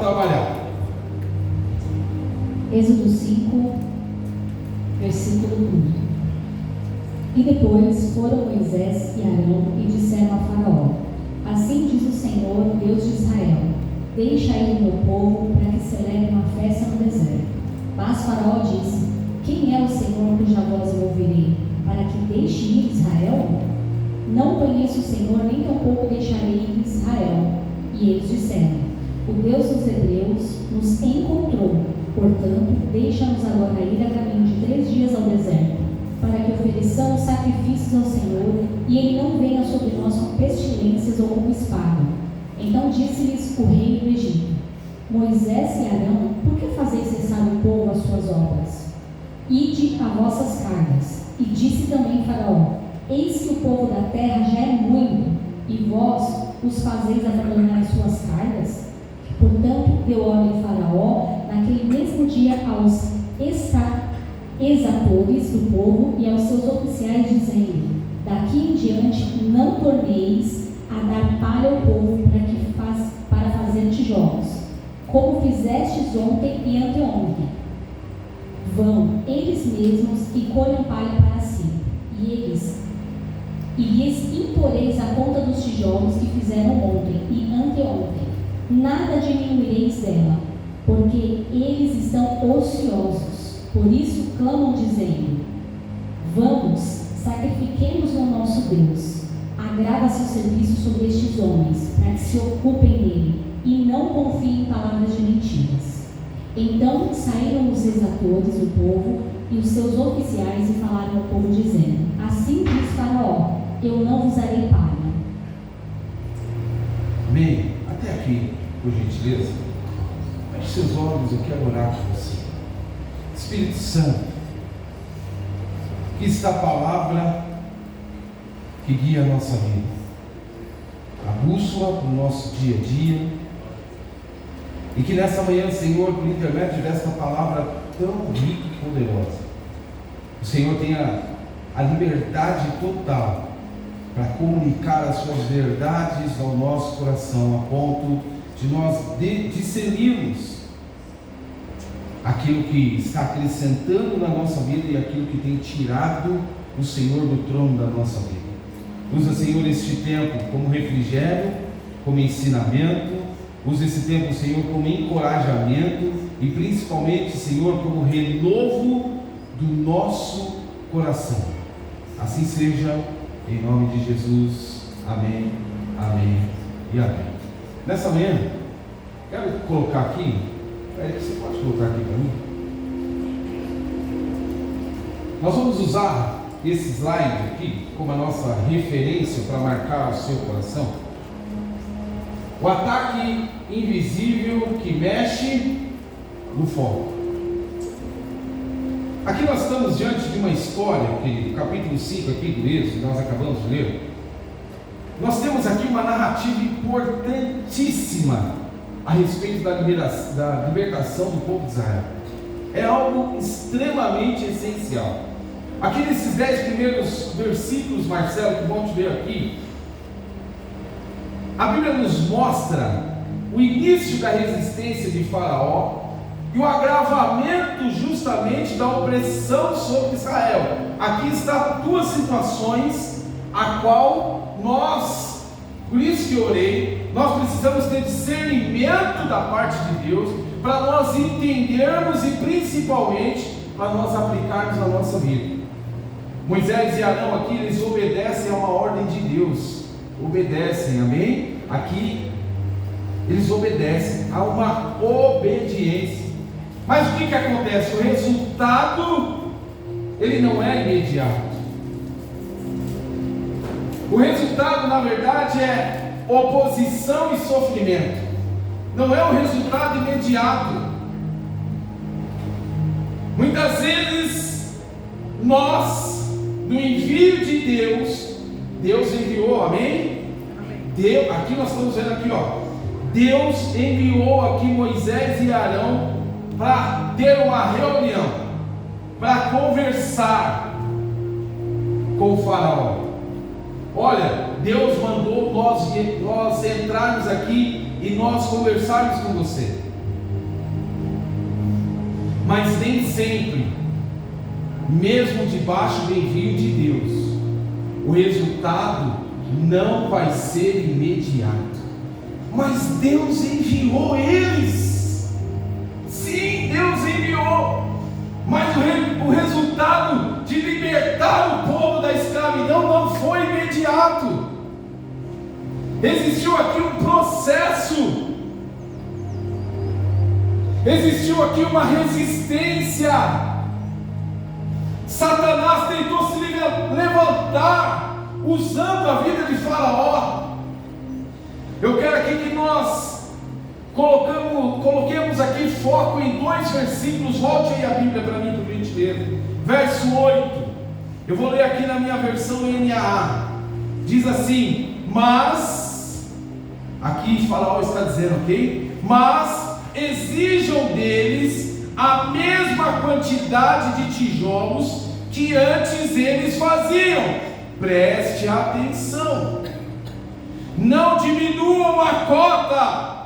trabalhar. Êxodo 5, versículo 1. E depois foram Moisés e Arão e disseram a Faraó: Assim diz o Senhor, Deus de Israel: Deixa ir o meu povo para que celebre uma festa no deserto. Mas Faraó disse: Quem é o Senhor cuja voz eu ouvirei, para que deixe ir Israel? Não conheço o Senhor, nem tampouco deixarei ir Israel. E eles disseram: O Deus dos Hebreus nos encontrou, portanto, deixa-nos agora ir a caminho de 3 dias ao deserto, para que ofereçamos sacrifícios ao Senhor, e Ele não venha sobre nós com pestilências ou com espada. Então disse-lhes o rei do Egito: Moisés e Arão, por que fazeis cessar o povo as suas obras? Ide a vossas cargas. E disse também Faraó: Eis que o povo da terra já é muito, e vós os fazeis abandonar as suas cargas? Portanto, deu ordem Faraó naquele mesmo dia aos exatores do povo e aos seus oficiais, dizendo: Daqui em diante não torneis a dar palha ao povo para fazer tijolos, como fizestes ontem e anteontem. Vão eles mesmos e colham palha para si, e lhes imporeis a conta dos tijolos que fizeram ontem e anteontem. Nada diminuireis dela, porque eles estão ociosos. Por isso clamam, dizendo: Vamos, sacrifiquemos ao nosso Deus. Agrava-se o serviço sobre estes homens, para que se ocupem nele, e não confiem em palavras de mentiras. Então saíram os exatores do povo e os seus oficiais e falaram ao povo, dizendo: Assim diz Faraó: Eu não vos darei palha. Amém? Até aqui, por gentileza. Feche seus olhos, eu quero orar por você. Espírito Santo, que está a palavra que guia a nossa vida, a bússola para o nosso dia a dia, e que nessa manhã, Senhor, por intermédio desta palavra tão rica e poderosa, o Senhor tenha a liberdade total para comunicar as suas verdades ao nosso coração, a ponto de nós discernirmos aquilo que está acrescentando na nossa vida e aquilo que tem tirado o Senhor do trono da nossa vida. Usa, Senhor, este tempo como refrigério, como ensinamento. Usa esse tempo, Senhor, como encorajamento e principalmente, Senhor, como renovo do nosso coração. Assim seja, em nome de Jesus. Amém, amém e amém. Nessa manhã, quero colocar aqui, você pode colocar aqui para mim? Nós vamos usar esse slide aqui como a nossa referência para marcar o seu coração. O ataque invisível que mexe no foco. Aqui nós estamos diante de uma história, querido, capítulo 5 aqui do Êxodo, nós acabamos de ler. Nós temos aqui uma narrativa importantíssima a respeito da libertação do povo de Israel. É algo extremamente essencial. Aqui nesses 10 primeiros versículos, Marcelo, que vamos ler aqui, a Bíblia nos mostra o início da resistência de Faraó e o agravamento justamente da opressão sobre Israel. Aqui está 2 situações a qual nós, por isso que eu orei, nós precisamos ter discernimento da parte de Deus para nós entendermos e principalmente para nós aplicarmos na nossa vida. Moisés e Arão aqui, eles obedecem a uma ordem de Deus, obedecem, amém? Aqui eles obedecem a uma obediência. Mas o que acontece? O resultado, ele não é imediato. O resultado, na verdade, é oposição e sofrimento. Não é um resultado imediato. Muitas vezes, nós, no envio de Deus, Deus enviou, amém? Deus, aqui nós estamos vendo aqui, ó. Deus enviou aqui Moisés e Arão para ter uma reunião, para conversar com o faraó. Olha, Deus mandou nós entrarmos aqui e nós conversarmos com você. Mas nem sempre, mesmo debaixo do envio de Deus, o resultado não vai ser imediato. Mas Deus enviou eles. Sim, Deus enviou. Mas o resultado de libertar o povo da escravidão não foi imediato. Existiu aqui um processo. Existiu aqui uma resistência. Satanás tentou se levantar usando a vida de Faraó. Eu quero aqui que nós coloquemos aqui foco em 2 versículos. Volte aí a Bíblia para mim, por gentileza. Verso 8. Eu vou ler aqui na minha versão NAA. Diz assim: mas, aqui Faraó está dizendo, ok? Mas exijam deles a mesma quantidade de tijolos que antes eles faziam. Preste atenção. Não diminuam a cota.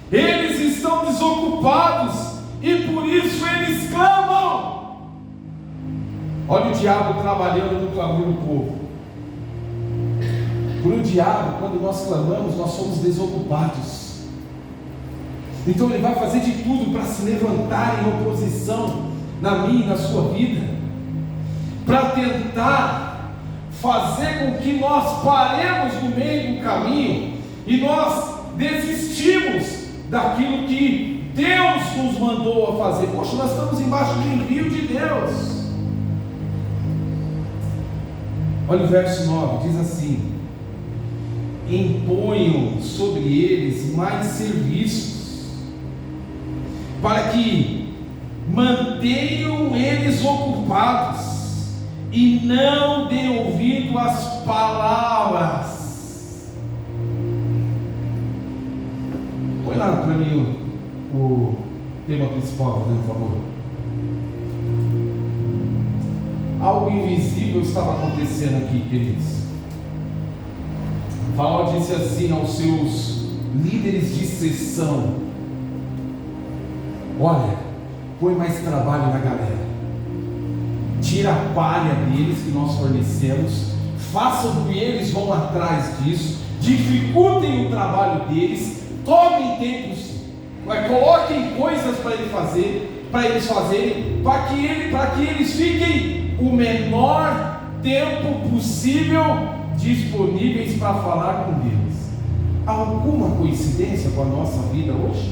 Eles estão desocupados e por isso eles clamam. Olha o diabo trabalhando no clamor do povo. Por o diabo, quando nós clamamos, nós somos desocupados. Então ele vai fazer de tudo para se levantar em oposição na minha e na sua vida, para tentar fazer com que nós paremos no meio do caminho e nós desistimos daquilo que Deus nos mandou a fazer. Poxa, nós estamos embaixo do envio de Deus. Olha o verso 9, diz assim: imponham sobre eles mais serviços, para que mantenham eles ocupados e não dê ouvido às palavras. Põe lá para mim o tema principal, por favor. Algo invisível estava acontecendo aqui, queridos. Faraó disse assim aos seus líderes de seção: olha, põe mais trabalho na galera. Tira a palha deles que nós fornecemos, façam com que eles vão atrás disso, dificultem o trabalho deles, tomem tempos, coloquem coisas para eles fazerem, para que eles fiquem o menor tempo possível disponíveis para falar com Deus. Há alguma coincidência com a nossa vida hoje?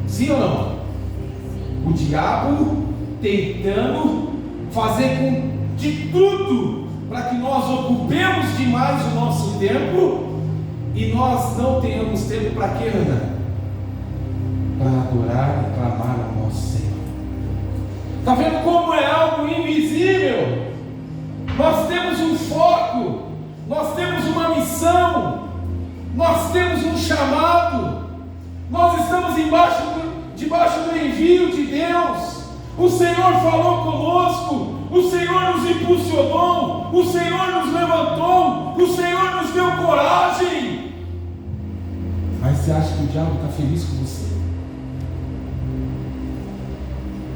Sim ou não? O diabo tentando fazer de tudo para que nós ocupemos demais o nosso tempo e nós não tenhamos tempo para quê, Ana? Para adorar e clamar ao nosso Senhor. Está vendo como é algo invisível? Nós temos um foco, nós temos uma missão, nós temos um chamado, nós estamos debaixo do envio de Deus. O Senhor falou conosco, o Senhor nos impulsionou, o Senhor nos levantou, o Senhor nos deu coragem. Mas você acha que o diabo está feliz com você?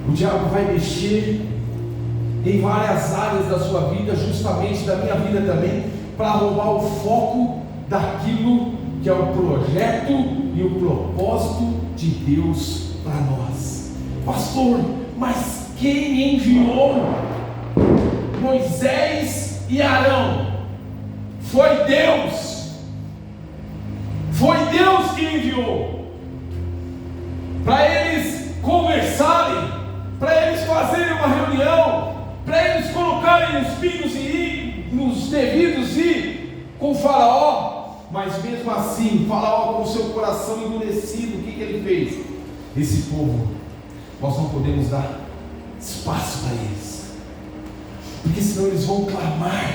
O diabo vai mexer em várias áreas da sua vida, justamente da minha vida também, para roubar o foco daquilo que é o projeto e o propósito de Deus para nós. Pastor, mas quem enviou Moisés e Arão? Foi Deus. Foi Deus que enviou para eles conversarem, para eles fazerem uma reunião, para eles colocarem os pingos nos devidos e com Faraó. Mas mesmo assim, Faraó com o seu coração endurecido, o que ele fez? Esse povo, nós não podemos dar espaço para eles, porque senão eles vão clamar,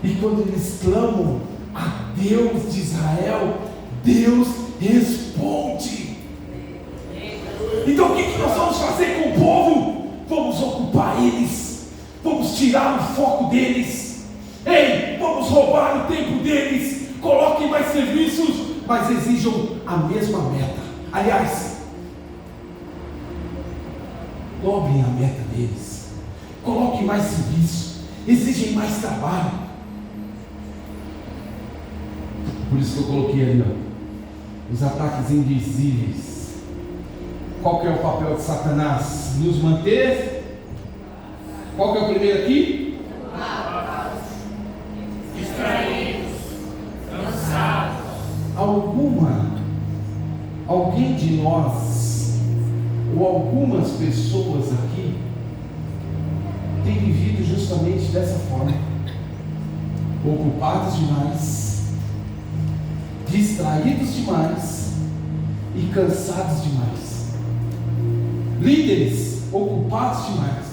e quando eles clamam a Deus de Israel, Deus responde. Então o que nós vamos fazer com o povo? Vamos ocupar eles, vamos tirar o foco deles, vamos roubar o tempo deles, coloquem mais serviços, mas exijam a mesma meta. Aliás, dobrem a meta deles, coloquem mais serviço, exigem mais trabalho. Por isso que eu coloquei ali, ó, os ataques invisíveis. Qual que é o papel de Satanás? Nos manter. Qual que é o primeiro aqui? Distraídos, cansados. Alguém de nós, ou algumas pessoas aqui, tem vivido justamente dessa forma, ocupados demais, distraídos demais e cansados demais. Líderes ocupados demais,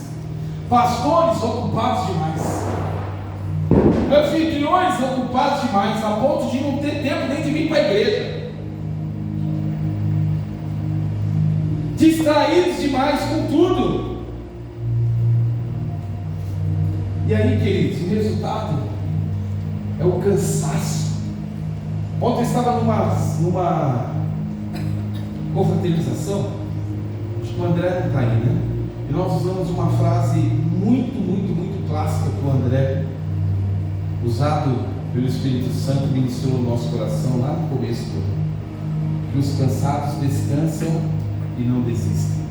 pastores ocupados demais, anfitriões ocupados demais, a ponto de não ter tempo nem de vir para a igreja, distraídos demais com tudo. E aí, queridos, o resultado é o cansaço. Ontem eu estava numa confraternização, acho que o André não está aí, né? E nós usamos uma frase muito clássica que o André, usado pelo Espírito Santo, ministrou no nosso coração lá no começo, que os cansados descansam e não desistem.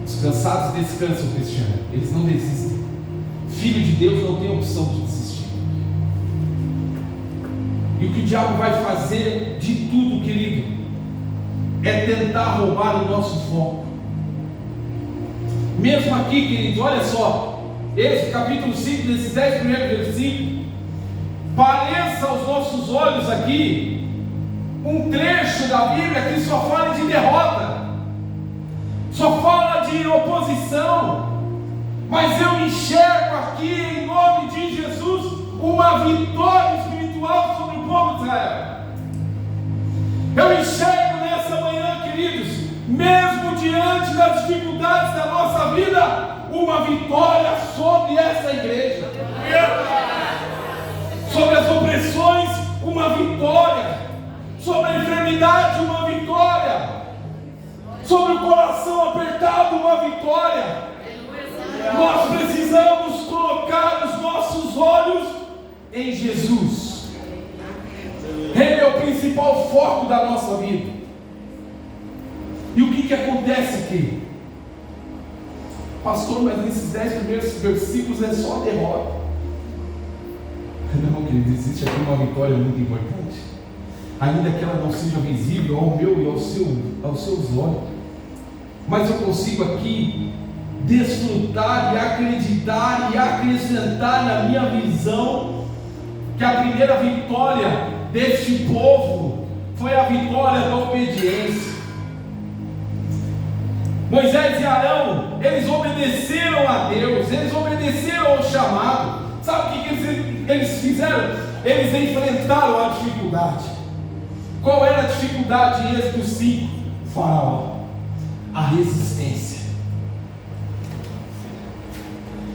Os cansados descansam, Cristiano, eles não desistem. Filho de Deus não tem opção de desistir. E o que o diabo vai fazer de tudo, querido, é tentar roubar o nosso foco. Mesmo aqui, queridos, olha só, esse capítulo 5, desses 10 primeiros versículos, pareça aos nossos olhos aqui um trecho da Bíblia que só fala de derrota, só fala de oposição, mas eu enxergo aqui, em nome de Jesus, uma vitória espiritual sobre o povo de Israel. Eu enxergo nessa manhã, queridos, mesmo diante das dificuldades da nossa vida, uma vitória sobre essa igreja, sobre as opressões, uma vitória, sobre a enfermidade, uma vitória, sobre o coração apertado, uma vitória. Nós precisamos colocar os nossos olhos em Jesus. Ele é o principal foco da nossa vida. E o que acontece aqui? Pastor, mas nesses 10 primeiros versículos é só derrota. Não, querido, existe aqui uma vitória muito importante, ainda que ela não seja visível ao meu e aos seus olhos, mas eu consigo aqui desfrutar e acreditar e acrescentar na minha visão que a primeira vitória deste povo foi a vitória da obediência. Moisés e Arão, eles obedeceram a Deus, eles obedeceram ao chamado. Sabe o que eles fizeram? Eles enfrentaram a dificuldade. Qual era a dificuldade em Êxodo 5? Faraó, a resistência.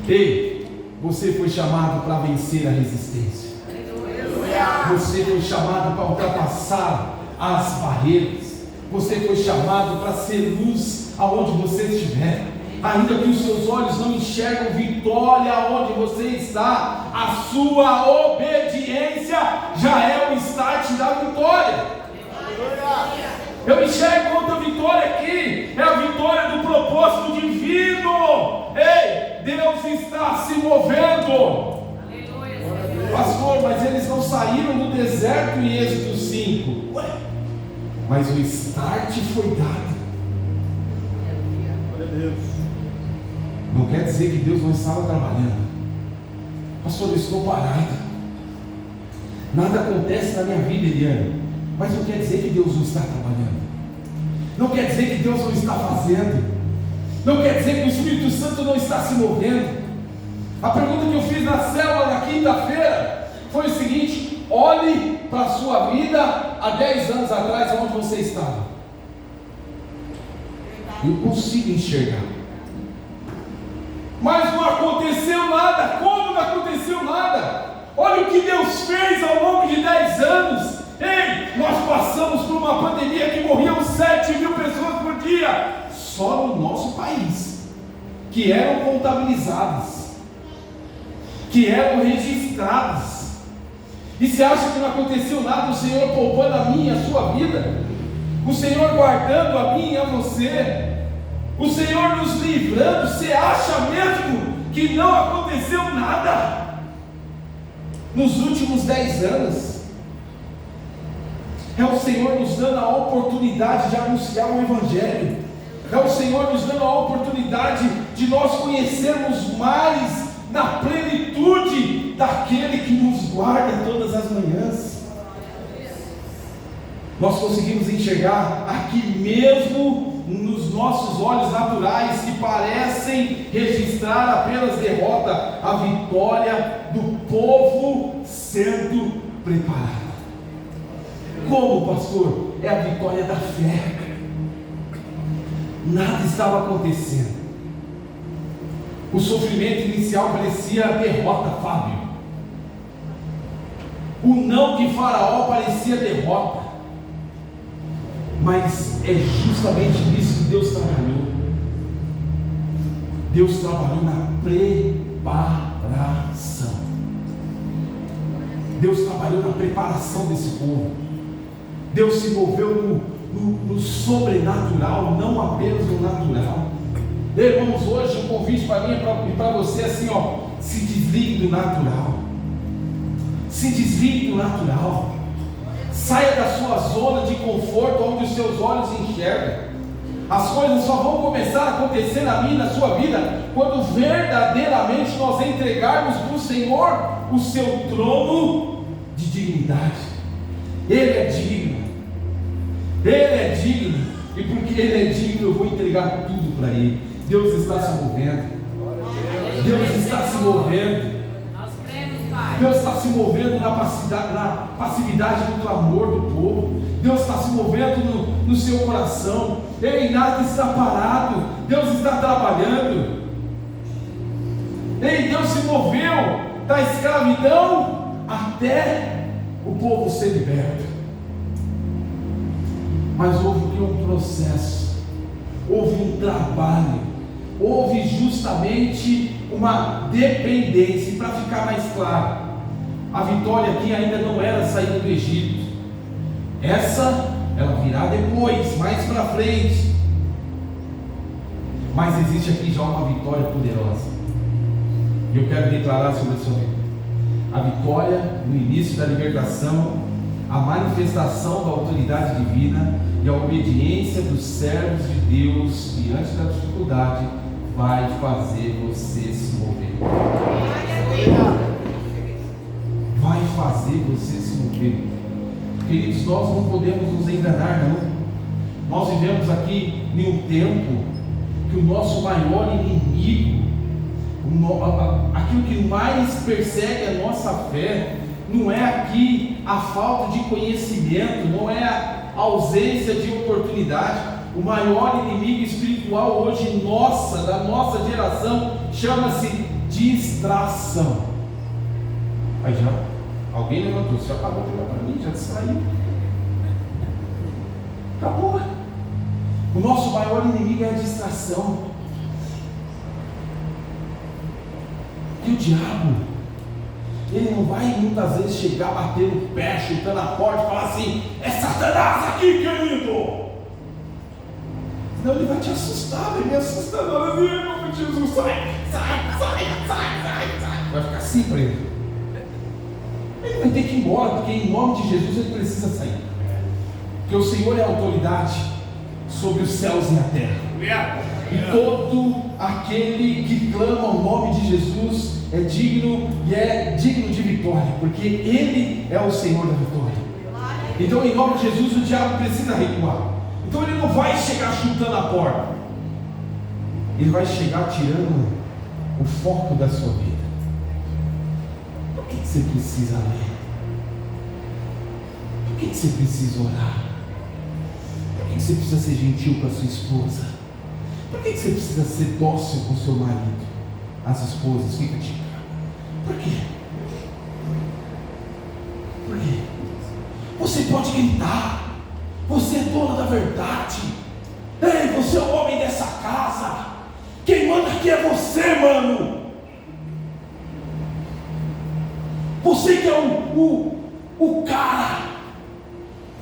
Ei, você foi chamado para vencer a resistência. Você foi chamado para ultrapassar as barreiras. Você foi chamado para ser luz aonde você estiver. Ainda que os seus olhos não enxergam vitória aonde você está, a sua obediência já é o start da vitória. Eu enxergo outra vitória aqui, é a vitória do propósito divino. Ei, Deus está se movendo. Pastor, mas eles não saíram do deserto em Êxodo 5. Ué, mas o start foi dado. Não quer dizer que Deus não estava trabalhando. Pastor, eu estou parado, nada acontece na minha vida, Eliane, mas não quer dizer que Deus não está trabalhando, não quer dizer que Deus não está fazendo, não quer dizer que o Espírito Santo não está se movendo. A pergunta que eu fiz na célula na quinta-feira foi o seguinte: olhe para a sua vida há 10 anos atrás, onde você estava. Eu consigo enxergar, mas não aconteceu nada. Como não aconteceu nada? Olha o que Deus fez ao longo de 10 anos. Ei, nós passamos por uma pandemia que morriam 7 mil pessoas por dia, só no nosso país. que eram contabilizadas, que eram registradas. E você acha que não aconteceu nada? O Senhor poupando a mim e a sua vida, o Senhor guardando a mim e a você, o Senhor nos livrando. Você acha mesmo que não aconteceu nada nos últimos 10 anos? É o Senhor nos dando a oportunidade de anunciar o Evangelho, é o Senhor nos dando a oportunidade de nós conhecermos mais na plenitude daquele que nos guarda todas as manhãs. Nós conseguimos enxergar aqui mesmo nos nossos olhos naturais, que parecem registrar apenas derrota, a vitória do povo sendo preparado. Como, pastor? É a vitória da fé. Nada estava acontecendo. O sofrimento inicial parecia derrota, Fábio. O não de Faraó parecia derrota. Mas é justamente nisso que Deus trabalhou. Deus trabalhou na preparação. Deus trabalhou na preparação desse povo. Deus se moveu no sobrenatural, não apenas no natural. Irmãos, hoje o convite para mim e para você é assim, ó: se desligue do natural. Se desligue do natural. Saia da sua zona de conforto, onde os seus olhos enxergam. As coisas só vão começar a acontecer na minha e na sua vida quando verdadeiramente nós entregarmos para o Senhor o seu trono de dignidade. Ele é digno. Ele é digno. E porque Ele é digno, eu vou entregar tudo para Ele. Deus está se movendo. Deus está se movendo. Deus está se movendo na passividade do clamor do povo. Deus está se movendo no seu coração. Ei, nada está parado. Deus está trabalhando. Ei, Deus se moveu da escravidão até o povo ser liberto. Mas houve um processo, houve um trabalho, houve justamente uma dependência. E para ficar mais claro, a vitória aqui ainda não era sair do Egito. Essa ela virá depois, mais para frente. Mas existe aqui já uma vitória poderosa. E eu quero declarar sobre a sua vida. A vitória no início da libertação, a manifestação da autoridade divina e a obediência dos servos de Deus diante da dificuldade vai fazer você se mover. Vai fazer você se mover. Queridos, nós não podemos nos enganar, não. Nós vivemos aqui em um tempo que o nosso maior inimigo, aquilo que mais persegue a nossa fé, não é aqui a falta de conhecimento, não é a ausência de oportunidade. O maior inimigo espiritual hoje da nossa geração, chama-se distração. Aí já, alguém levantou, você já acabou de olhar para mim, já distraiu. Acabou. O nosso maior inimigo é a distração. E o diabo, ele não vai muitas vezes chegar, bater no pé, chutando a porta e falar assim: é Satanás aqui, querido. Senão ele vai te assustar, vai me assustando. Olha, em nome de Jesus, sai. Vai ficar assim para ele. Ele vai ter que ir embora, porque em nome de Jesus ele precisa sair. Porque o Senhor é a autoridade sobre os céus e a terra. E todo aquele que clama o nome de Jesus é digno e é digno de vitória, porque Ele é o Senhor da vitória. Então, em nome de Jesus, o diabo precisa recuar. Então, ele não vai chegar chutando a porta, ele vai chegar tirando o foco da sua vida. Por que você precisa ler? Por que você precisa orar? Por que você precisa ser gentil com a sua esposa? Por que você precisa ser dócil com o seu marido? As esposas ficam de cara. Por quê? Por quê? Você pode gritar. Você é dono da verdade. Ei, você é o homem dessa casa. Quem manda aqui é o cara.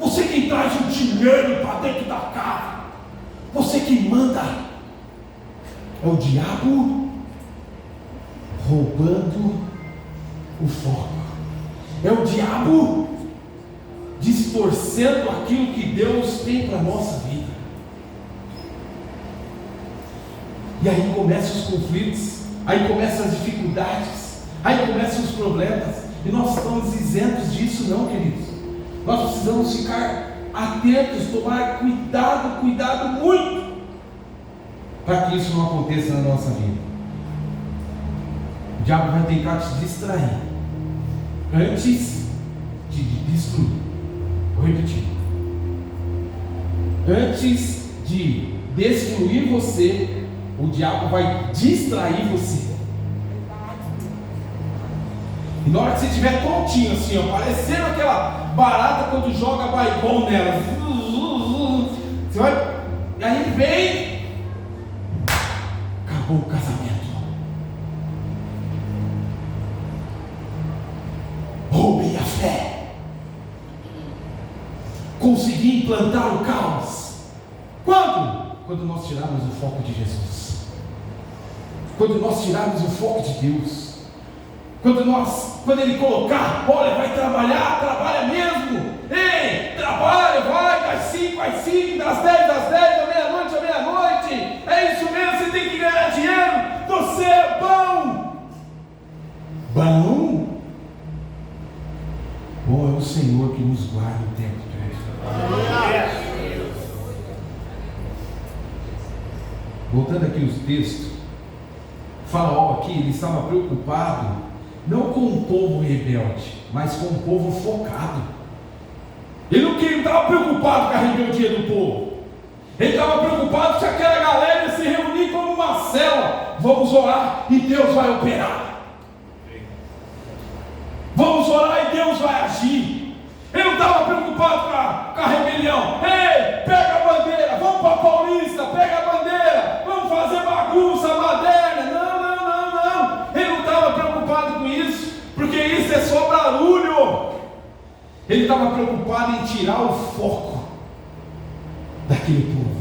Você quem traz o dinheiro para dentro da casa. Você que manda. É o diabo roubando o foco. É o diabo distorcendo aquilo que Deus tem para a nossa vida. E aí começam os conflitos, aí começam as dificuldades, aí começam os problemas. E nós estamos isentos disso não, queridos. Nós precisamos ficar atentos, tomar cuidado muito, para que isso não aconteça na nossa vida. O diabo vai tentar te distrair antes de destruir. Vou repetir. Antes de destruir você, o diabo vai distrair você. E na hora que você estiver tontinho assim, ó, parecendo aquela barata quando joga baibom nela, você vai, e aí vem, acabou o casamento. Roubei a fé. Consegui implantar o caos. Quando? Quando nós tirarmos o foco de Jesus. Quando nós tirarmos o foco de Deus. Quando Ele colocar, olha, vai trabalhar, trabalha mesmo. Ei, trabalha, vai, das 5 às 5, das 10 às 10, da meia-noite à meia-noite. É isso mesmo, você tem que ganhar dinheiro. Você é bom. Bom? Bom é o Senhor que nos guarda o tempo todo. Voltando aqui os textos, Faraó aqui, ele estava preocupado não com o povo rebelde, mas com o povo focado. Ele não estava preocupado com a rebeldia do povo. Ele estava preocupado se aquela galera ia se reunir como uma célula. Vamos orar e Deus vai operar. Vamos orar e Deus vai agir. Ele não estava preocupado com a rebelião. Ei, pega a bandeira, vamos para a Paulista, pega a bandeira, vamos fazer bagunça moderna. Não. Ele não estava preocupado com isso, porque isso é só barulho. Ele estava preocupado em tirar o foco daquele povo.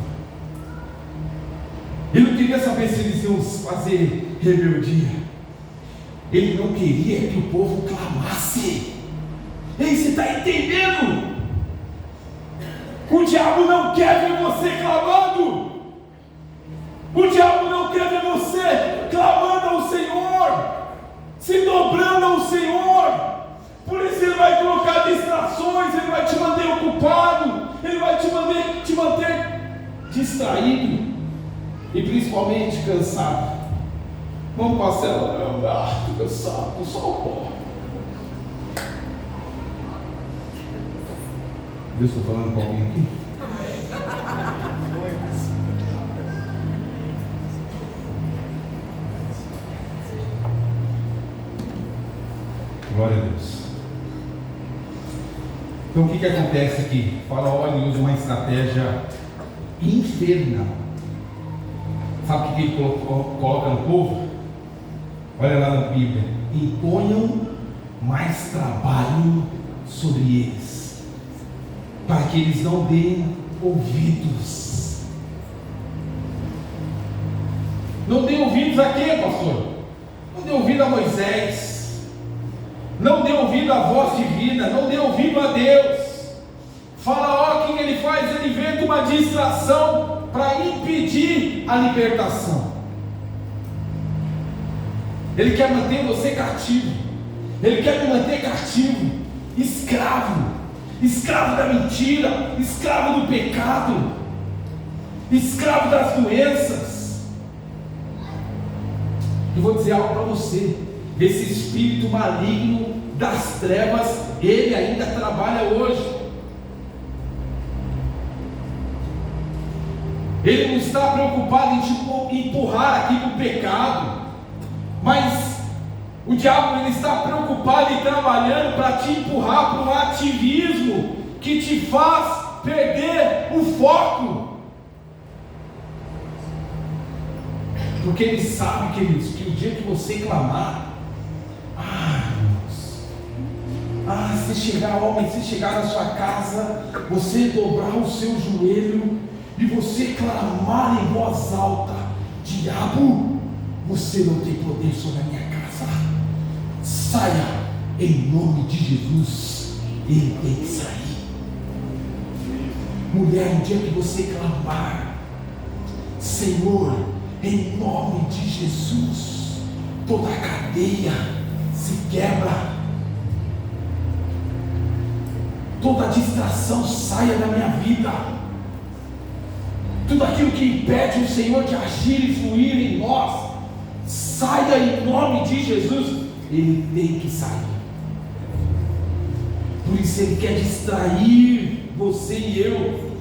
Ele não queria saber se eles iam fazer rebeldia. Ele não queria que o povo clamasse. Ei, você está entendendo? O diabo não quer ver você clamando. O diabo não quer ver você clamando ao Senhor, se dobrando ao Senhor. Por isso ele vai colocar distrações, ele vai te manter ocupado, ele vai te manter distraído e principalmente cansado. Vamos para a célula. Estou cansado, estou só o pó. Deus, estou falando com alguém aqui? Glória a Deus. Então o que acontece aqui? Faraó usa uma estratégia infernal. Sabe o que ele coloca no povo? Olha lá na Bíblia. Imponham mais trabalho sobre eles, para que eles não deem ouvidos. Não dê ouvidos a quem, pastor? Não dê ouvido a Moisés. Não dê ouvido à voz divina, não dê ouvido a Deus. Faraó, o que ele faz? Ele inventa uma distração para impedir a libertação. Ele quer manter você cativo. Ele quer me manter cativo, escravo da mentira, escravo do pecado, escravo das doenças. Eu vou dizer algo para você. Esse espírito maligno das trevas, ele ainda trabalha hoje. Ele não está preocupado em te empurrar aqui para o pecado, mas o diabo ele está preocupado e trabalhando para te empurrar para um ativismo que te faz perder o foco. Porque ele sabe, queridos, que o dia que você clamar, Se chegar homem, se chegar na sua casa, você dobrar o seu joelho e você clamar em voz alta: diabo, você não tem poder sobre a minha casa, saia em nome de Jesus. Ele tem que sair. Mulher, no dia que você clamar: Senhor, em nome de Jesus, toda a cadeia se quebra, toda distração saia da minha vida, tudo aquilo que impede o Senhor de agir e fluir em nós, saia em nome de Jesus. Ele tem que sair. Por isso Ele quer distrair você e eu.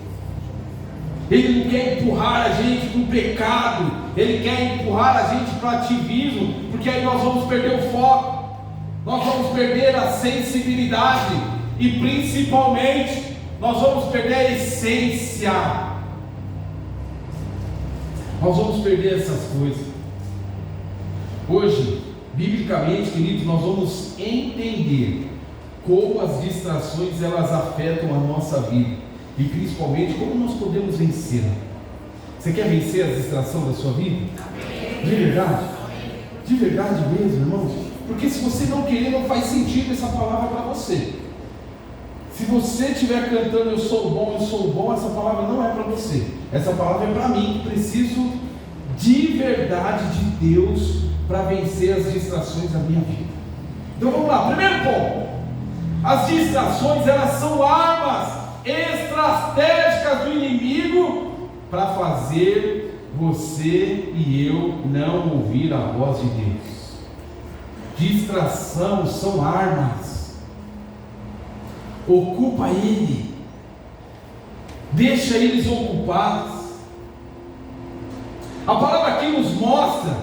Ele não quer empurrar a gente para o pecado, Ele quer empurrar a gente para o ativismo, porque aí nós vamos perder o foco, nós vamos perder a sensibilidade e principalmente nós vamos perder a essência. Nós vamos perder essas coisas. Hoje, biblicamente, queridos, nós vamos entender como as distrações elas afetam a nossa vida e principalmente como nós podemos vencer. Você quer vencer a distração da sua vida? De verdade? De verdade mesmo, irmãos? Porque se você não querer, não faz sentido essa palavra para você. Se você estiver cantando eu sou bom, essa palavra não é para você. Essa palavra é para mim, que preciso de verdade de Deus para vencer as distrações da minha vida. Então vamos lá, primeiro ponto: as distrações elas são armas estratégicas do inimigo para fazer você e eu não ouvir a voz de Deus. Distração são armas. Ocupa ele, deixa eles ocupados. A palavra aqui nos mostra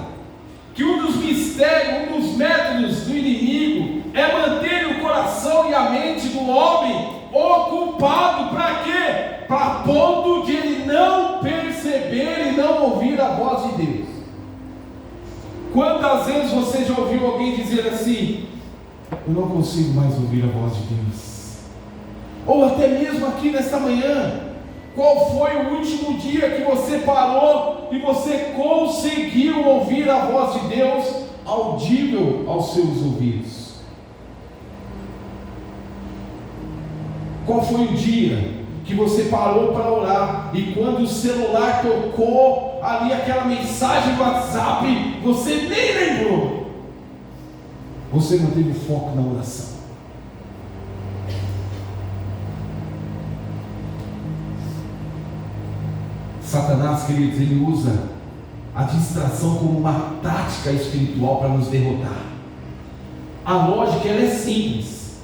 que um dos mistérios, um dos métodos do inimigo é manter o coração e a mente do homem ocupado. Para quê? Para ponto de ele não perceber e não ouvir a voz de Deus. Quantas vezes você já ouviu alguém dizer assim: eu não consigo mais ouvir a voz de Deus? Ou até mesmo aqui nesta manhã, qual foi o último dia que você parou e você conseguiu ouvir a voz de Deus audível aos seus ouvidos? Qual foi o dia que você parou para orar e quando o celular tocou ali aquela mensagem do WhatsApp, você nem lembrou? Você não teve foco na oração. Satanás, queridos, ele usa a distração como uma tática espiritual para nos derrotar. A lógica ela é simples: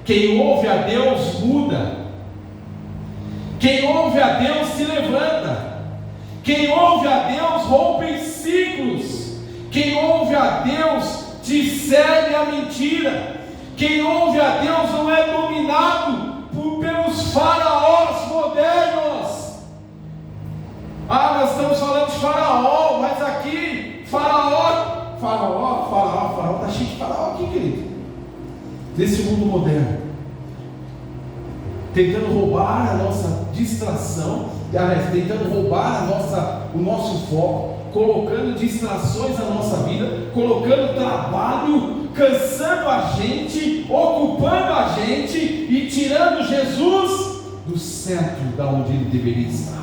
quem ouve a Deus muda, quem ouve a Deus se levanta, quem ouve a Deus rompe ciclos, quem ouve a Deus discerne a mentira, quem ouve a Deus não é dominado pelos faraós modernos. Nós estamos falando de Faraó, mas aqui, Faraó está cheio de Faraó aqui, querido. Nesse mundo moderno, tentando roubar a nossa distração, tentando roubar o nosso foco, colocando distrações na nossa vida, colocando trabalho, cansando a gente, ocupando a gente e tirando Jesus do centro da onde ele deveria estar.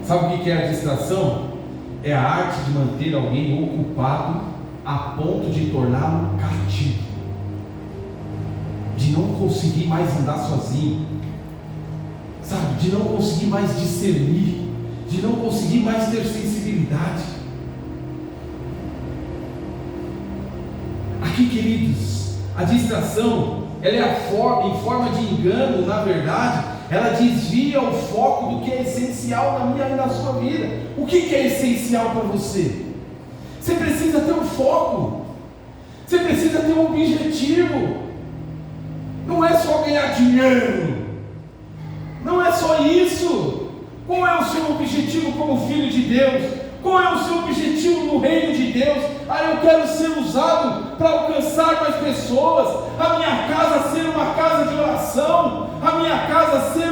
Sabe o que é a distração? É a arte de manter alguém ocupado a ponto de torná-lo cativo, de não conseguir mais andar sozinho, sabe? De não conseguir mais discernir, de não conseguir mais ter sensibilidade. Aqui, queridos, a distração, ela é em forma de engano, na verdade, ela desvia o foco do que é essencial na minha e na sua vida. O que é essencial para você? Você precisa ter um foco, você precisa ter um objetivo. Não é só ganhar dinheiro, não é só isso. Qual é o seu objetivo como filho de Deus? Qual é o seu objetivo no reino de Deus? Eu quero ser usado para alcançar mais pessoas, a minha casa ser uma casa de oração, a minha casa ser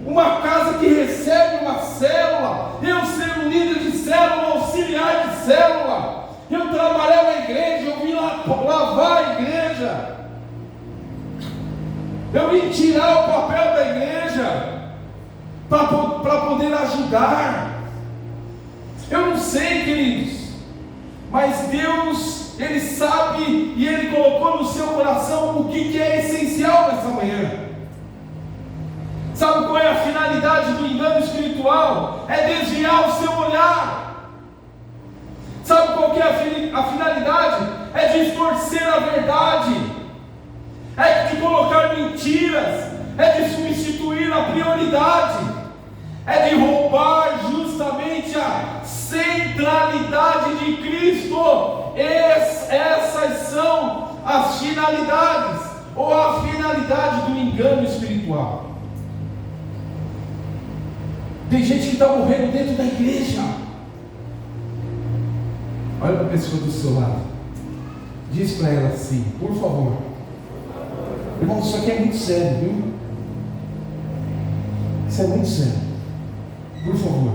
uma casa que recebe uma célula, eu ser um líder de célula, auxiliar de célula, eu trabalhar na igreja, eu vim lavar a igreja, eu vim tirar o papel da igreja para poder ajudar. Eu não sei, queridos, mas Deus, Ele sabe e Ele colocou no seu coração o que é essencial nessa manhã. Sabe qual é a finalidade do engano espiritual? É desviar o seu olhar. Sabe qual que é a finalidade? É distorcer a verdade, é de colocar mentiras, é de substituir a prioridade, é de roubar justamente a centralidade de Cristo. Essas são as finalidades, ou a finalidade do engano espiritual. Tem gente que está morrendo dentro da igreja. Olha para a pessoa do seu lado, diz para ela assim, por favor, irmão, isso aqui é muito sério, viu? Isso é muito sério. Por favor,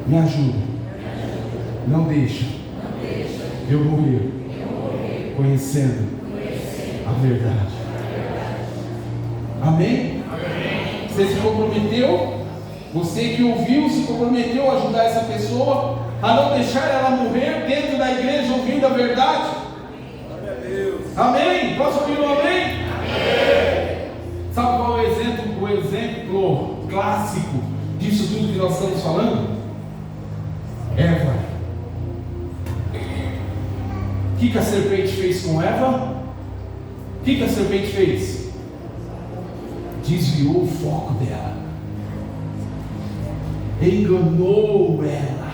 me ajuda. Não deixa eu morrer conhecendo a verdade. Amém? Você se comprometeu? Você que ouviu se comprometeu a ajudar essa pessoa a não deixar ela morrer dentro da igreja ouvindo a verdade? Amém? Posso ouvir um amém? Amém. Sabe qual é o exemplo clássico disso tudo que nós estamos falando? Eva. O que a serpente fez com Eva? O que a serpente fez? Desviou o foco dela, enganou ela.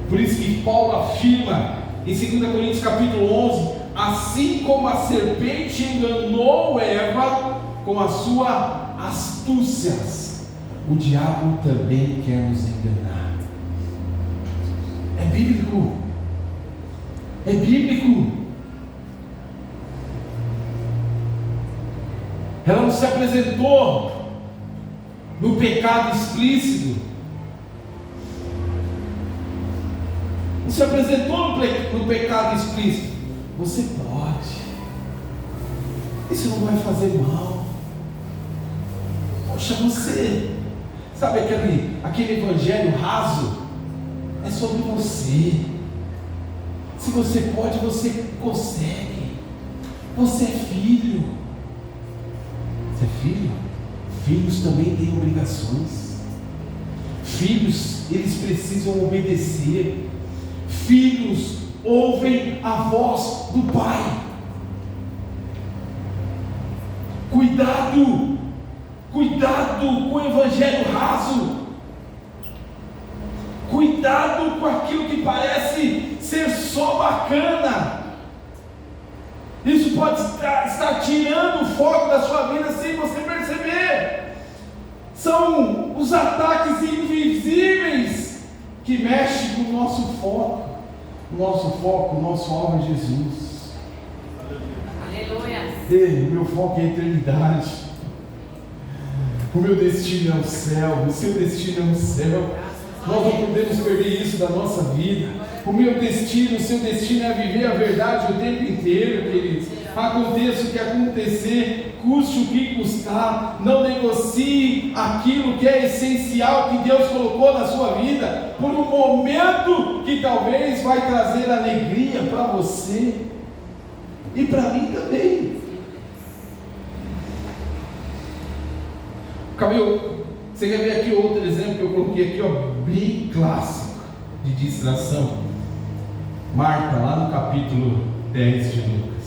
Por isso que Paulo afirma em 2 Coríntios capítulo 11, assim como a serpente enganou Eva com as suas astúcias, o diabo também quer nos enganar. É bíblico. É bíblico. Ela não se apresentou no pecado explícito, não se apresentou no pecado explícito. Você pode, isso não vai fazer mal. Poxa, você sabe aquele evangelho raso? É sobre você. Se você pode, você consegue. Você é filho. Você é filho? Filhos também têm obrigações. Filhos, eles precisam obedecer. Filhos ouvem a voz do Pai. Cuidado com o evangelho raso. Cuidado com aquilo que parece ser só bacana. Isso pode estar tirando o foco da sua vida sem você perceber. São os ataques invisíveis que mexem com o nosso foco. O nosso alvo é Jesus. Aleluia. O meu foco é a eternidade. O meu destino é o céu. O seu destino é o céu. Nós não podemos perder isso da nossa vida. O meu destino, o seu destino é viver a verdade o tempo inteiro, queridos. Aconteça o que acontecer, custe o que custar, não negocie aquilo que é essencial que Deus colocou na sua vida, por um momento que talvez vai trazer alegria para você e para mim também. Você quer ver aqui outro exemplo que eu coloquei aqui, bem clássico de distração? Marta, lá no capítulo 10 de Lucas.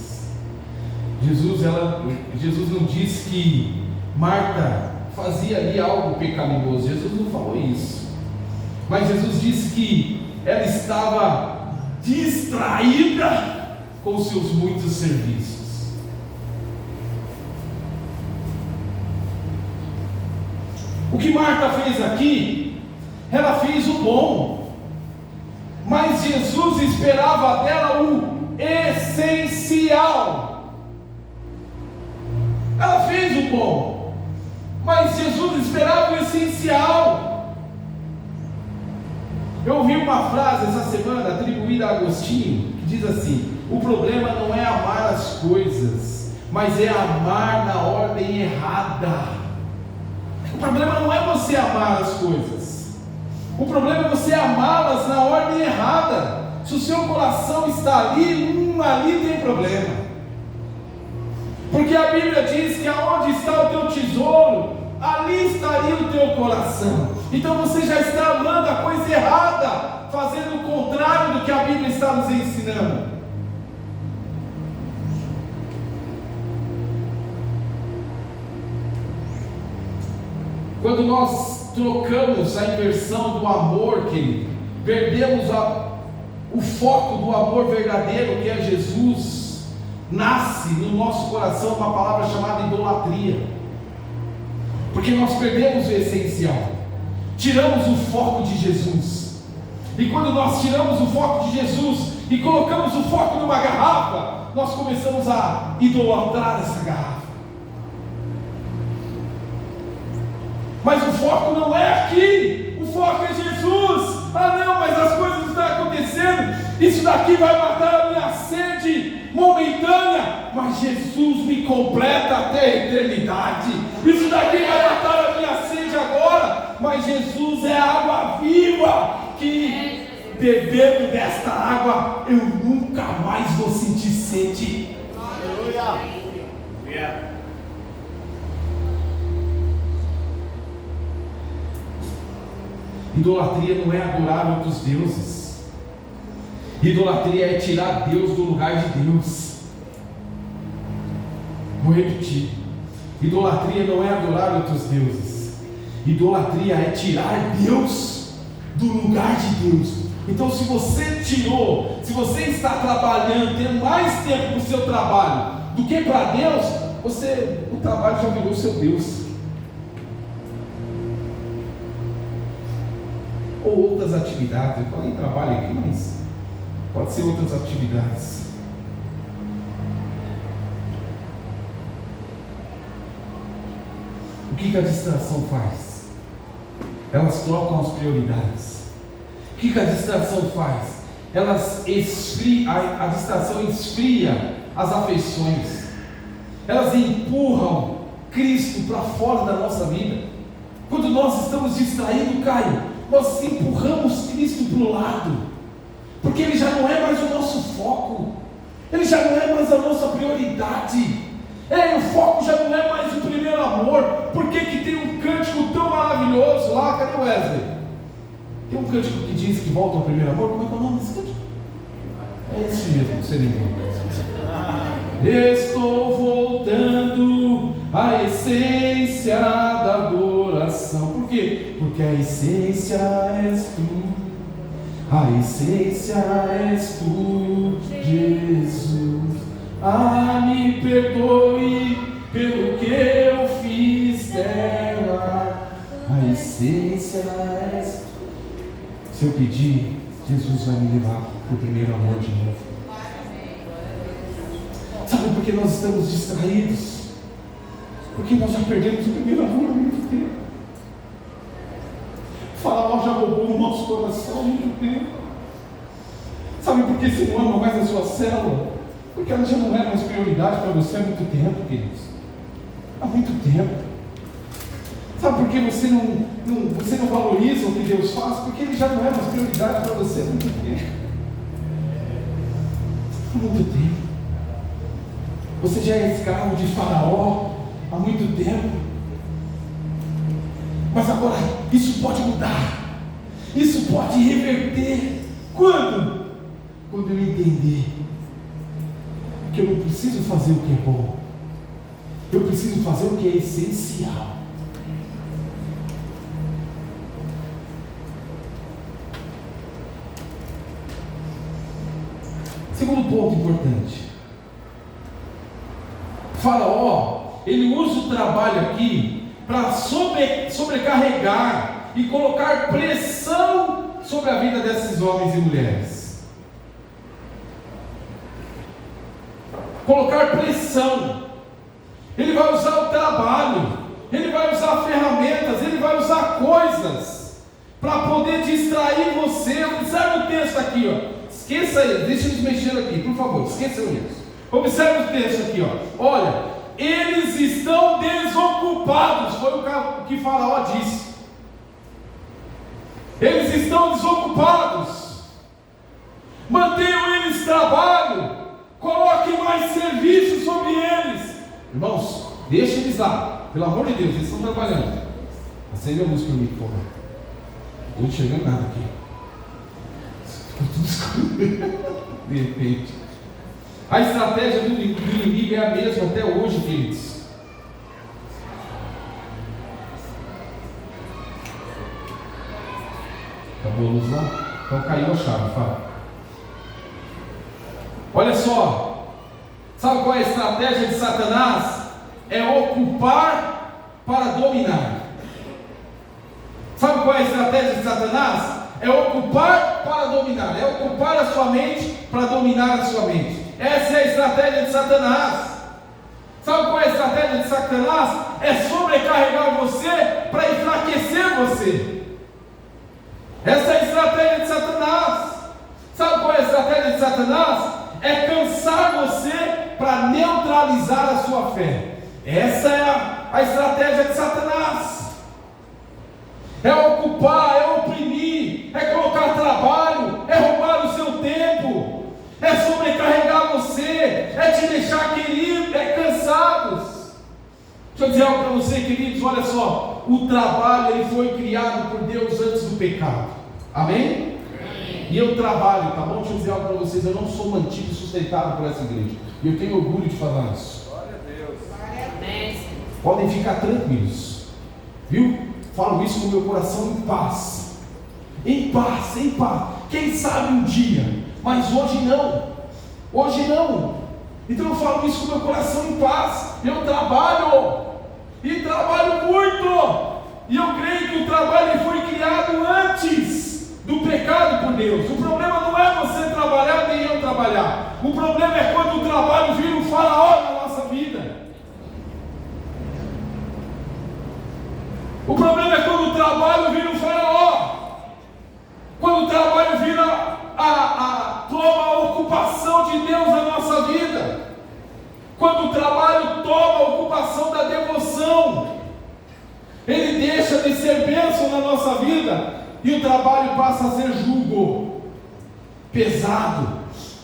Jesus não disse que Marta fazia ali algo pecaminoso. Jesus não falou isso. Mas Jesus disse que ela estava distraída com seus muitos serviços. O que Marta fez aqui, ela fez o bom, mas Jesus esperava dela o essencial. Ela fez o bom, mas Jesus esperava o essencial. Eu ouvi uma frase essa semana atribuída a Agostinho, que diz assim: o problema não é amar as coisas, mas é amar na ordem errada. O problema não é você amar as coisas, o problema é você amá-las na ordem errada. Se o seu coração está ali, ali tem problema, porque a Bíblia diz que aonde está o teu tesouro, ali estaria o teu coração. Então você já está amando a coisa errada, fazendo o contrário do que a Bíblia está nos ensinando. Quando nós trocamos a inversão do amor, querido, perdemos o foco do amor verdadeiro, que é Jesus, nasce no nosso coração uma palavra chamada idolatria, porque nós perdemos o essencial, tiramos o foco de Jesus. E quando nós tiramos o foco de Jesus e colocamos o foco numa garrafa, nós começamos a idolatrar essa garrafa. Mas o foco não é aqui, o foco é Jesus. Ah não, mas as coisas estão acontecendo, isso daqui vai matar a minha sede momentânea, mas Jesus me completa até a eternidade. Isso daqui vai matar a minha sede agora, mas Jesus é a água viva, que bebendo desta água eu nunca mais vou sentir sede. Aleluia. Idolatria não é adorar outros deuses. Idolatria é tirar Deus do lugar de Deus. Vou repetir: idolatria não é adorar outros deuses. Idolatria é tirar Deus do lugar de Deus. Então, se você se você está trabalhando, tendo mais tempo para o seu trabalho do que para Deus, o trabalho já virou seu Deus. Ou outras atividades. Eu falei trabalho aqui, mas pode ser outras atividades. O que a distração faz? Elas trocam as prioridades. O que a distração faz? Elas esfriam, a distração esfria as afeições. Elas empurram Cristo para fora da nossa vida. Quando nós estamos distraídos, Caio, nós empurramos Cristo para o lado, porque Ele já não é mais o nosso foco, Ele já não é mais a nossa prioridade, o foco já não é mais o primeiro amor. Por que tem um cântico tão maravilhoso lá? Cadê o Wesley? Tem um cântico que diz que volta ao primeiro amor. Como é que é o nome desse cântico? É esse mesmo, você lembra? Estou voltando à essência da adoração. Por quê? Porque a essência és tu, a essência és tu, Jesus. Me perdoe pelo que eu fiz dela, a essência és tu. Se eu pedir, Jesus vai me levar para o primeiro amor de novo. Sabe por que nós estamos distraídos? Porque nós já perdemos o primeiro amor há muito tempo. Faraó já roubou o nosso coração há muito tempo. Sabe por que você não ama mais a sua célula? Porque ela já não é mais prioridade para você há muito tempo, queridos. Há muito tempo. Sabe por que você não valoriza o que Deus faz? Porque Ele já não é mais prioridade para você há muito tempo. Há muito tempo. Você já é escravo de Faraó há muito tempo. Mas agora isso pode mudar. Isso pode reverter. Quando? Quando eu entender que eu não preciso fazer o que é bom, eu preciso fazer o que é essencial. Segundo ponto importante: Faraó, ele usa o trabalho aqui para sobrecarregar e colocar pressão sobre a vida desses homens e mulheres. Colocar pressão. Ele vai usar o trabalho, ele vai usar ferramentas, ele vai usar coisas para poder distrair você. Observe o texto aqui, ó. Esqueça ele, deixa eles mexendo aqui, por favor, esqueçam isso. Observe o texto aqui, ó. Olha, eles estão desocupados, foi o que Faraó disse. Eles estão desocupados. Mantenham eles trabalho, coloque mais serviço sobre eles. Irmãos, deixa eles lá, pelo amor de Deus, eles estão trabalhando. Acende a luz para mim, por favor. Não estou enxergando nada aqui. Ficou tudo escuro. De repente. A estratégia do inimigo é a mesma até hoje, queridos. Acabou a luz lá? Então caiu a chave, fala. Olha só. Sabe qual é a estratégia de Satanás? É ocupar para dominar. Sabe qual é a estratégia de Satanás? É ocupar para dominar. É ocupar a sua mente para dominar a sua mente. Essa é a estratégia de Satanás. Sabe qual é a estratégia de Satanás? É sobrecarregar você para enfraquecer você. Essa é a estratégia de Satanás. Sabe qual é a estratégia de Satanás? É cansar você para neutralizar a sua fé. Essa é a estratégia de Satanás. É ocupar, é oprimir, é colocar trabalho, é roubar o seu tempo, é sobrecarregar você, é te deixar cansados. Deixa eu dizer algo para você, queridos, olha só, o trabalho ele foi criado por Deus antes do pecado, amém? E eu trabalho, tá bom? Deixa eu dizer algo para vocês, eu não sou mantido e sustentado por essa igreja, e eu tenho orgulho de falar isso. Glória a Deus. Amém. Podem ficar tranquilos, viu? Falo isso com o meu coração em paz. Em paz, em paz. Quem sabe um dia, mas hoje não. Hoje não. Então eu falo isso com o meu coração em paz. Eu trabalho. E trabalho muito. E eu creio que o trabalho foi criado antes do pecado por Deus. O problema não é você trabalhar nem eu trabalhar. O problema é quando o trabalho vira um faraó na nossa vida. O problema é quando o trabalho vira um faraó. Quando o trabalho vira toma a ocupação de Deus na nossa vida. Quando o trabalho toma a ocupação da devoção. Ele deixa de ser bênção na nossa vida. E o trabalho passa a ser jugo. Pesado.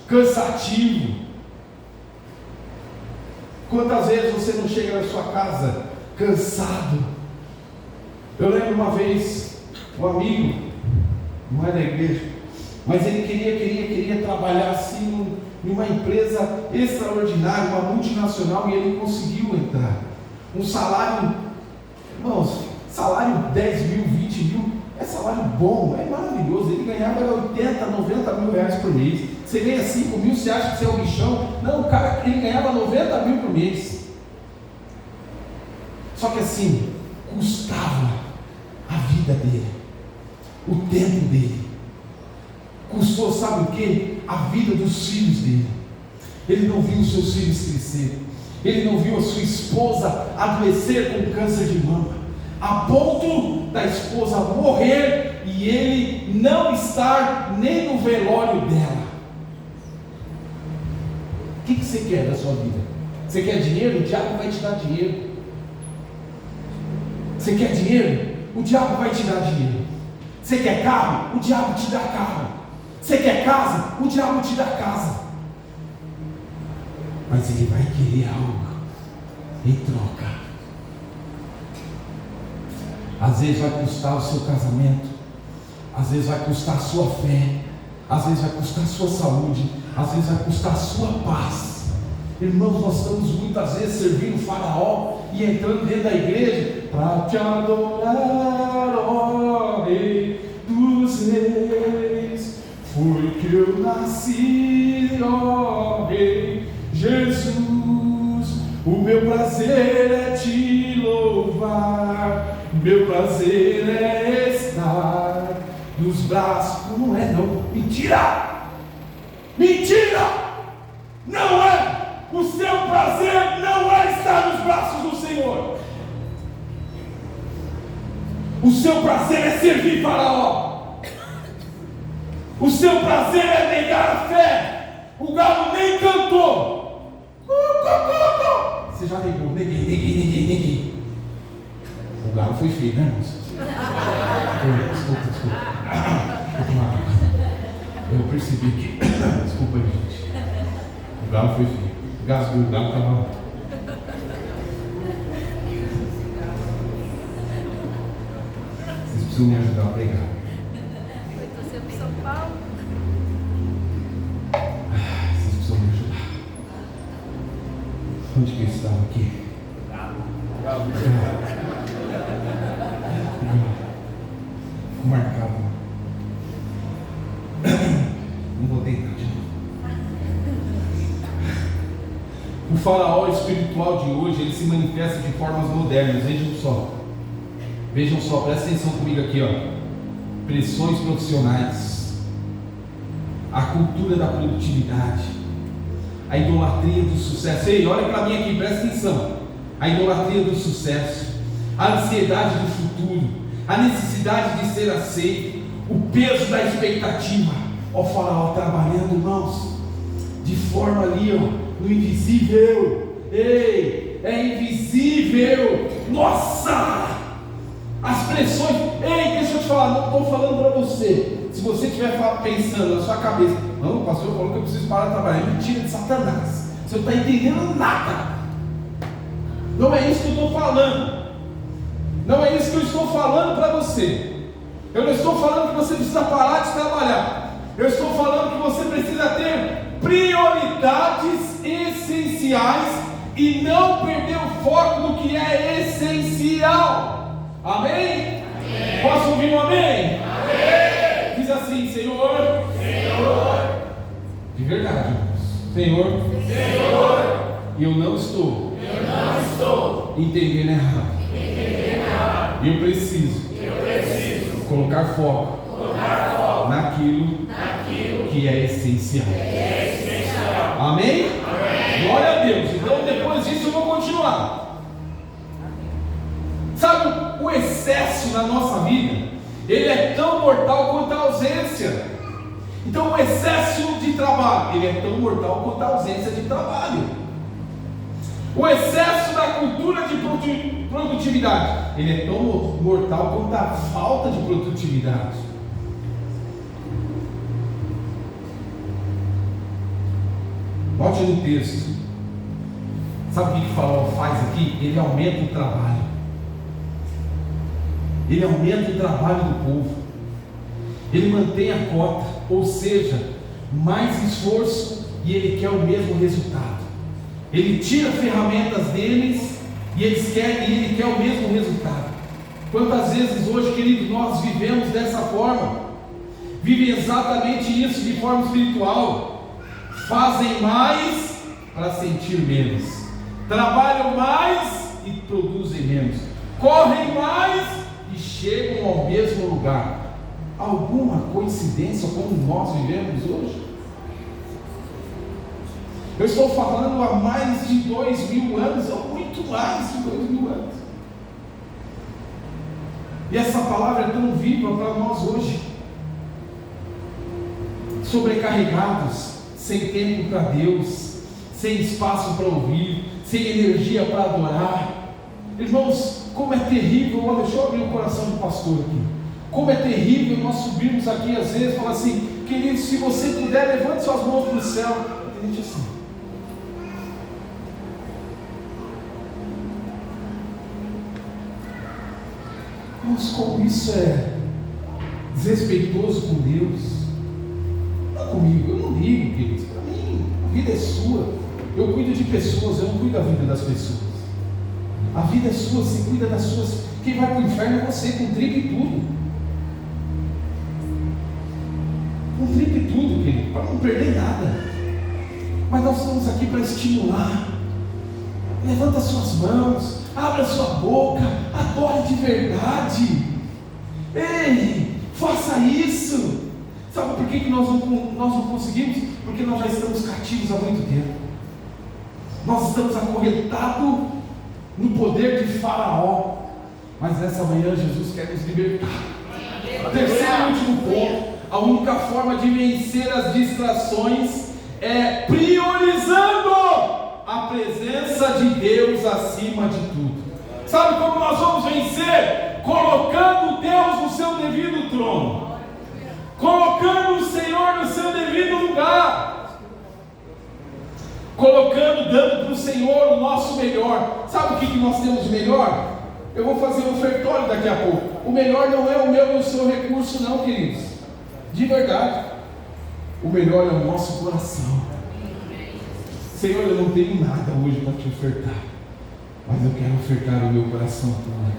Cansativo. Quantas vezes você não chega na sua casa cansado? Eu lembro uma vez, um amigo, não é da igreja, mas ele queria trabalhar assim em uma empresa extraordinária, uma multinacional, e ele conseguiu entrar. Um salário, irmãos, salário 10 mil, 20 mil, é salário bom, é maravilhoso. Ele ganhava 80, 90 mil reais por mês. Você ganha 5 mil, você acha que você é um bichão? Não, o cara, ele ganhava 90 mil por mês. Só que assim, custava a vida dele, o tempo dele, custou, sabe o que? A vida dos filhos dele. Ele não viu os seus filhos crescer, ele não viu a sua esposa adoecer com câncer de mama, a ponto da esposa morrer e ele não estar nem no velório dela. O que você quer da sua vida? Você quer dinheiro? O diabo vai te dar dinheiro. Você quer dinheiro? O diabo vai te dar dinheiro. Você quer carro? O diabo te dá carro. Você quer casa? O diabo te dá casa. Mas ele vai querer algo em troca. Às vezes vai custar o seu casamento, às vezes vai custar a sua fé, às vezes vai custar a sua saúde, às vezes vai custar a sua paz. Irmãos, nós estamos muitas vezes servindo o faraó e entrando dentro da igreja para te adorar, ó Rei dos Reis. Foi que eu nasci, ó Rei Jesus. O meu prazer é te louvar. louvar, meu prazer é estar nos braços. Não é não, mentira! Mentira! Não é! O seu prazer não é estar nos braços do Senhor. O seu prazer é servir Faraó. O seu prazer é negar a fé. O galo nem cantou. Você já negou? Neguei. O galo foi feio, né, moça? Desculpa. Eu percebi que... Desculpa, gente. O galo foi feio. Gasgou, o galo estava lá. Vocês precisam me ajudar a pregar. Foi torcer pro São Paulo. Vocês precisam me ajudar. Onde que eu estava aqui? Ficou marcado. Não vou tentar de novo. O faraó espiritual de hoje, ele se manifesta de formas modernas. Vejam só, presta atenção comigo aqui, ó. Pressões profissionais, a cultura da produtividade, a idolatria do sucesso. Ei, olha para mim aqui, presta atenção. A idolatria do sucesso, a ansiedade do futuro, a necessidade de ser aceito, o peso da expectativa. Ó, o faraó trabalhando, irmãos, de forma ali, ó, no invisível. Ei, é invisível. Nossa! As pressões. Ei, deixa eu te falar, não estou falando para você. Se você estiver pensando na sua cabeça, não, o pastor falou que eu preciso parar de trabalhar. Mentira de Satanás. Você não está entendendo nada. Não é isso que eu estou falando. Não é isso que eu estou falando para você. Eu não estou falando que você precisa parar de trabalhar. Eu estou falando que você precisa ter prioridades essenciais e não perder o foco do que é essencial. Amém? Amém. Posso ouvir um amém? Amém. Diz assim: Senhor, de verdade, Senhor, eu não estou entendendo errado. Eu preciso colocar foco naquilo que é essencial. Amém? Glória a Deus. Então depois disso eu vou continuar. Sabe, o excesso na nossa vida, ele é tão mortal quanto a ausência. Então o excesso de trabalho, ele é tão mortal quanto a ausência de trabalho. O excesso da cultura de produtividade, ele é tão mortal quanto a falta de produtividade. Note no texto. Sabe o que o faraó faz aqui? Ele aumenta o trabalho. Ele aumenta o trabalho do povo. Ele mantém a cota, ou seja, mais esforço, e ele quer o mesmo resultado. Ele tira ferramentas deles e ele quer o mesmo resultado. Quantas vezes hoje, queridos, nós vivemos dessa forma? Vivem exatamente isso de forma espiritual. Fazem mais para sentir menos, trabalham mais e produzem menos, correm mais e chegam ao mesmo lugar. Alguma coincidência como nós vivemos hoje? Eu estou falando há mais de 2000 anos, ou muito mais de 2000 anos. E essa palavra é tão viva para nós hoje. Sobrecarregados, sem tempo para Deus, sem espaço para ouvir, sem energia para adorar. Irmãos, como é terrível. Olha, deixa eu abrir o coração do pastor aqui. Como é terrível nós subirmos aqui às vezes e falar assim: querido, se você puder, levante suas mãos para o céu. Tem gente assim. Irmãos, como isso é desrespeitoso com Deus. Não comigo, eu não ligo, queridos. Para mim, a vida é sua. Eu cuido de pessoas, eu não cuido da vida das pessoas. A vida é sua, você cuida das suas. Quem vai para o inferno é você, com tripa e tudo. Com tripa e tudo, querido, para não perder nada. Mas nós estamos aqui para estimular. Levanta suas mães, abra sua boca, adore de verdade. Ei, faça isso. Sabe por que nós não conseguimos? Porque nós já estamos cativos há muito tempo. Nós estamos acorrentados no poder de Faraó. Mas nessa manhã Jesus quer nos libertar. Terceiro e último ponto: a única forma de vencer as distrações é priorizando a presença de Deus acima de tudo. Sabe como nós vamos vencer? Colocando Deus no seu devido trono, colocando o Senhor no seu devido lugar, dando para o Senhor o nosso melhor. Sabe o que nós temos de melhor? Eu vou fazer um ofertório daqui a pouco. O melhor não é o meu e o seu recurso não, queridos. De verdade. O melhor é o nosso coração. Senhor, eu não tenho nada hoje para te ofertar, mas eu quero ofertar o meu coração também.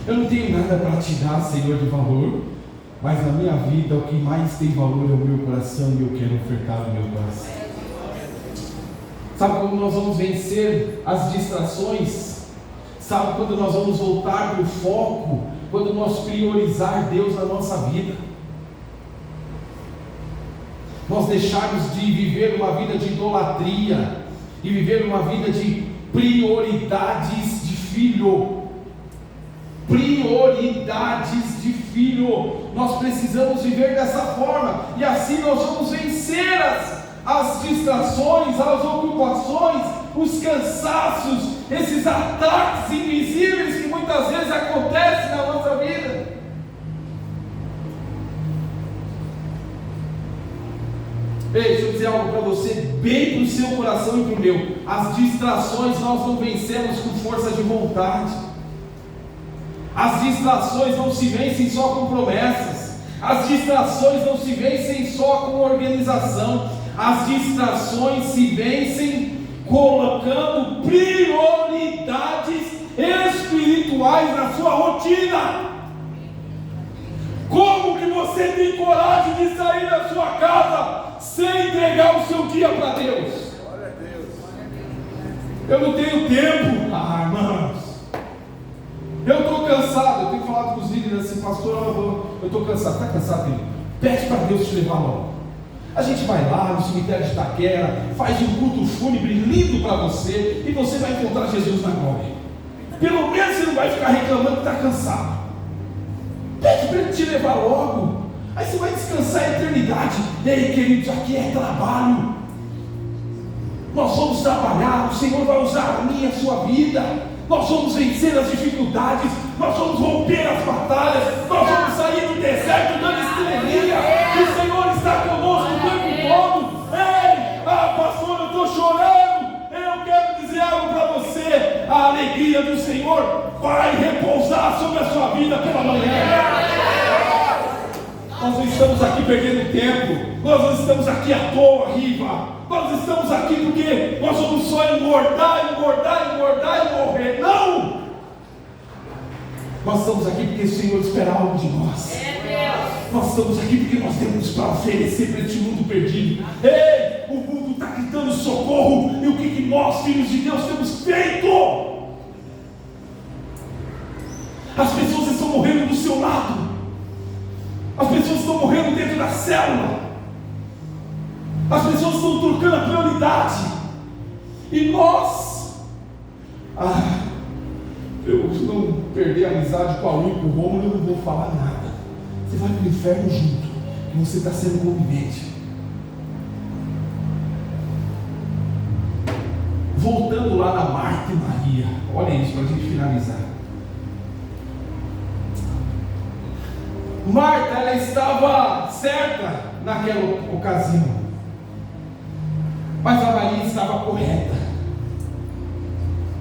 Eu não tenho nada para te dar, Senhor, de valor, mas na minha vida o que mais tem valor é o meu coração, e eu quero ofertar o meu coração. Sabe como nós vamos vencer as distrações? Sabe quando nós vamos voltar para o foco? Quando nós priorizar Deus na nossa vida. Nós deixarmos de viver uma vida de idolatria e viver uma vida de prioridades de filho. Prioridades de filho. Nós precisamos viver dessa forma, e assim nós vamos vencer as distrações, as ocupações, os cansaços, esses ataques invisíveis que muitas vezes acontecem na nossa vida. Ei, deixa eu dizer algo para você, bem para o seu coração e para o meu. As distrações nós não vencemos com força de vontade. As distrações não se vencem só com promessas. As distrações não se vencem só com organização. As distrações se vencem colocando prioridades espirituais na sua rotina. Como que você tem coragem de sair da sua casa sem entregar o seu dia para Deus? Glória a Deus. Eu não tenho tempo. Irmãos, eu estou cansado. Eu tenho falado com os líderes assim: pastor, eu estou cansado. Está cansado, filho? Pede para Deus te levar logo. A gente vai lá no cemitério de Itaquera, faz um culto fúnebre lindo para você, e você vai encontrar Jesus na glória. Pelo menos você não vai ficar reclamando que está cansado. Pede para Ele te levar logo. Aí você vai descansar a eternidade. Ei, queridos, aqui é trabalho. Nós vamos trabalhar. O Senhor vai usar a minha e a sua vida. Nós vamos vencer as dificuldades. Nós vamos romper as batalhas. Nós vamos sair do deserto dando estrelinha. O Senhor está conosco o tempo todo. Ei, pastor, eu estou chorando. Eu quero dizer algo para você. A alegria do Senhor vai repousar sobre a sua vida pela manhã. Nós não estamos aqui perdendo tempo. Nós não estamos aqui à toa, Riva. Nós estamos aqui porque nós vamos só engordar e morrer. Não! Nós estamos aqui porque o Senhor espera algo de nós. Nós estamos aqui porque nós temos para oferecer para este mundo perdido. Ei, o mundo está gritando socorro. E o que nós, filhos de Deus, temos feito? As pessoas estão morrendo do seu lado. As pessoas estão morrendo dentro da célula. As pessoas estão trocando a prioridade. E nós, eu não perder a amizade com a Lu e com o Rômulo, eu não vou falar nada. Você vai para o inferno junto, e você está sendo convivente. Voltando lá na Marta e Maria, olha isso para a gente finalizar. Marta, ela estava certa naquela ocasião, mas a Maria estava correta.